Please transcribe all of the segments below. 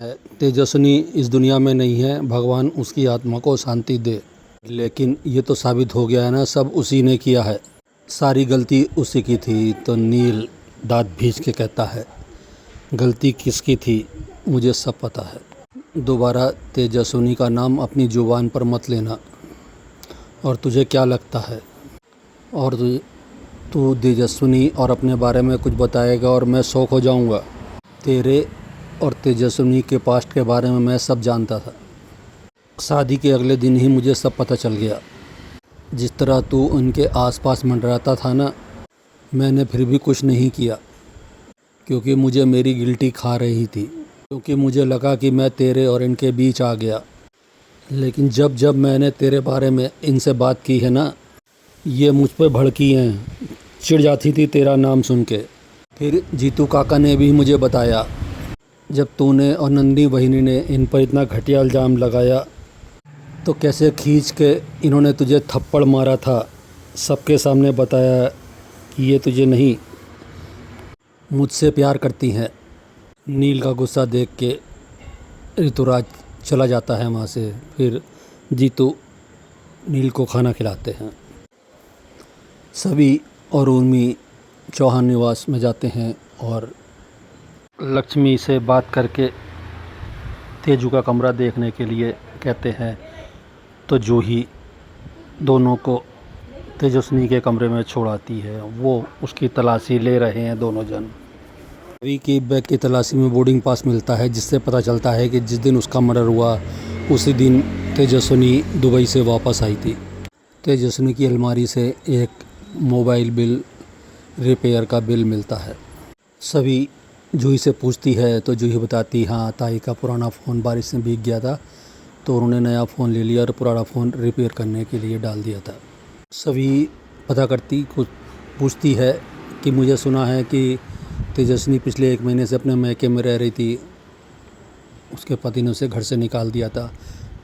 तेजस्विनी इस दुनिया में नहीं है, भगवान उसकी आत्मा को शांति दे। लेकिन ये तो साबित हो गया है ना, सब उसी ने किया है, सारी गलती उसी की थी। तो नील दाँत भींच के कहता है, गलती किसकी थी मुझे सब पता है। दोबारा तेजस्विनी का नाम अपनी जुबान पर मत लेना। और तुझे क्या लगता है, और तू तेजस्विनी और अपने बारे में कुछ बताएगा और मैं शौक हो जाऊंगा। तेरे और तेजस्विनी के पास्ट के बारे में मैं सब जानता था। शादी के अगले दिन ही मुझे सब पता चल गया। जिस तरह तू उनके आसपास मंडराता था ना, मैंने फिर भी कुछ नहीं किया, क्योंकि मुझे मेरी गिल्टी खा रही थी, क्योंकि मुझे लगा कि मैं तेरे और इनके बीच आ गया। लेकिन जब जब मैंने तेरे बारे में इनसे बात की है ना, ये मुझ पर भड़की हैं, चिढ़ जाती थी तेरा नाम सुन के। फिर जीतू काका ने भी मुझे बताया, जब तूने और नंदी बहिनी ने इन पर इतना घटिया इल्ज़ाम लगाया तो कैसे खींच के इन्होंने तुझे थप्पड़ मारा था। सबके सामने बताया कि ये तुझे नहीं, मुझसे प्यार करती हैं। नील का गुस्सा देख के ऋतुराज चला जाता है वहाँ से। फिर जीतू नील को खाना खिलाते हैं। सभी और उर्मी चौहान निवास में जाते हैं और लक्ष्मी से बात करके तेजू का कमरा देखने के लिए कहते हैं। तो जूही दोनों को तेजस्विनी के कमरे में छोड़ आती है। वो उसकी तलाशी ले रहे हैं दोनों जन। रवि की बैग की तलाशी में बोर्डिंग पास मिलता है, जिससे पता चलता है कि जिस दिन उसका मर्डर हुआ उसी दिन तेजस्विनी दुबई से वापस आई थी। तेजस्विनी की अलमारी से एक मोबाइल बिल रिपेयर का बिल मिलता है। सभी जूही से पूछती है तो जूही बताती, हाँ ताई का पुराना फ़ोन बारिश में भीग गया था, तो उन्होंने नया फ़ोन ले लिया और पुराना फ़ोन रिपेयर करने के लिए डाल दिया था। सभी पता करती कुछ पूछती है कि मुझे सुना है कि तेजस्विनी पिछले 1 महीने से अपने मैके में रह रही थी, उसके पति ने उसे घर से निकाल दिया था।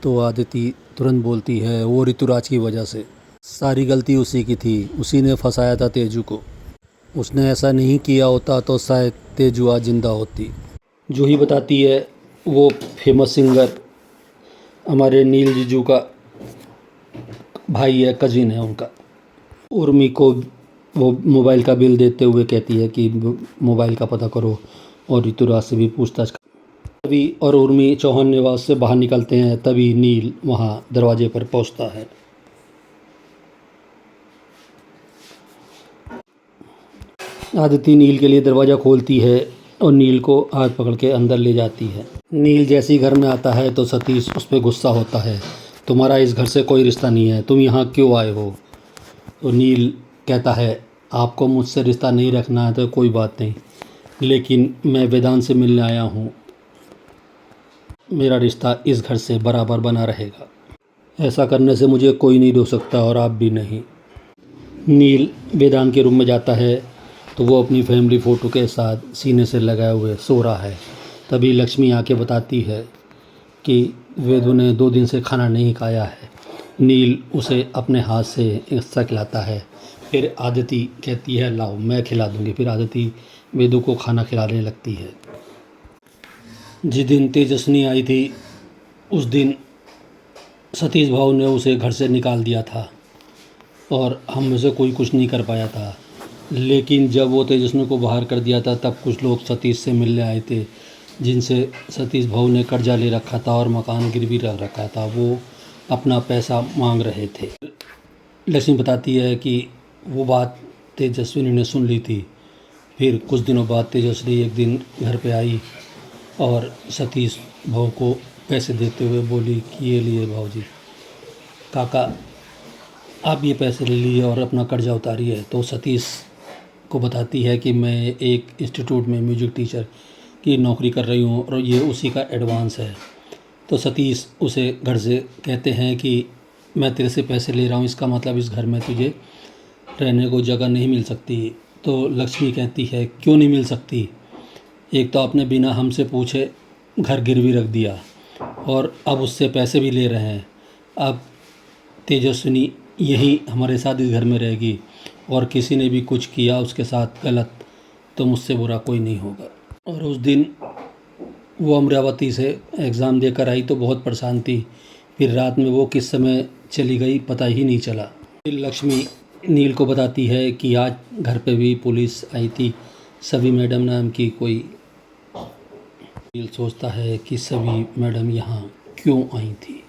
तो आदिति तुरंत बोलती है, वो ऋतुराज की वजह से, सारी गलती उसी की थी, उसी ने फंसाया था तेजू को। उसने ऐसा नहीं किया होता तो शायद तेजू आज जिंदा होती। जूही बताती है, वो फेमस सिंगर हमारे नील जीजू का भाई है, कजिन है उनका। उर्मी को वो मोबाइल का बिल देते हुए कहती है कि मोबाइल का पता करो और ऋतुराज से भी पूछताछ। रवि और उर्मी चौहान निवास से बाहर निकलते हैं, तभी नील वहाँ दरवाजे पर पहुँचता है। आदिति नील के लिए दरवाज़ा खोलती है और नील को हाथ पकड़ के अंदर ले जाती है। नील जैसे ही घर में आता है तो सतीश उस पर गुस्सा होता है, तुम्हारा इस घर से कोई रिश्ता नहीं है, तुम यहाँ क्यों आए हो। तो नील कहता है, आपको मुझसे रिश्ता नहीं रखना है तो कोई बात नहीं, लेकिन मैं वेदांत से मिलने आया हूँ, मेरा रिश्ता इस घर से बराबर बना रहेगा। ऐसा करने से मुझे कोई नहीं रोक सकता और आप भी नहीं। नील वेदांत के रूम में जाता है तो वो अपनी फैमिली फ़ोटो के साथ सीने से लगाए हुए सो रहा है। तभी लक्ष्मी आके बताती है कि वेदू ने 2 दिन से खाना नहीं खाया है। नील उसे अपने हाथ से हिस्सा खिलाता है। फिर आदिति कहती है, लाओ मैं खिला दूँगी। फिर आदिति वेदू को खाना खिलाने लगती है। जिस दिन तेजस्विनी आई थी उस दिन सतीश भाऊ ने उसे घर से निकाल दिया था और हम में से कोई कुछ नहीं कर पाया था। लेकिन जब वो तेजस्विनी को बाहर कर दिया था तब कुछ लोग सतीश से मिलने आए थे, जिनसे सतीश भाऊ ने कर्जा ले रखा था और मकान गिरवी रख रखा था। वो अपना पैसा मांग रहे थे। लक्ष्मी बताती है कि वो बात तेजस्विनी ने सुन ली थी। फिर कुछ दिनों बाद तेजस्विनी एक दिन घर पे आई और सतीश भाऊ को पैसे देते हुए बोली कि ये लिए भाऊजी, काका आप ये पैसे ले लिए और अपना कर्जा उतारिए। तो सतीश को बताती है कि मैं एक इंस्टीट्यूट में म्यूजिक टीचर की नौकरी कर रही हूँ और ये उसी का एडवांस है। तो सतीश उसे घर से कहते हैं कि मैं तेरे से पैसे ले रहा हूँ, इसका मतलब इस घर में तुझे रहने को जगह नहीं मिल सकती। तो लक्ष्मी कहती है, क्यों नहीं मिल सकती, एक तो आपने बिना हमसे पूछे घर गिरवी रख दिया और अब उससे पैसे भी ले रहे हैं। अब तेजस्विनी यही हमारे साथ इस घर में रहेगी और किसी ने भी कुछ किया उसके साथ गलत तो मुझसे बुरा कोई नहीं होगा। और उस दिन वो अमरावती से एग्ज़ाम देकर आई तो बहुत परेशान थी। फिर रात में वो किस समय चली गई पता ही नहीं चला। फिर लक्ष्मी नील को बताती है कि आज घर पे भी पुलिस आई थी, सभी मैडम नाम की कोई। नील सोचता है कि सभी मैडम यहाँ क्यों आई थी।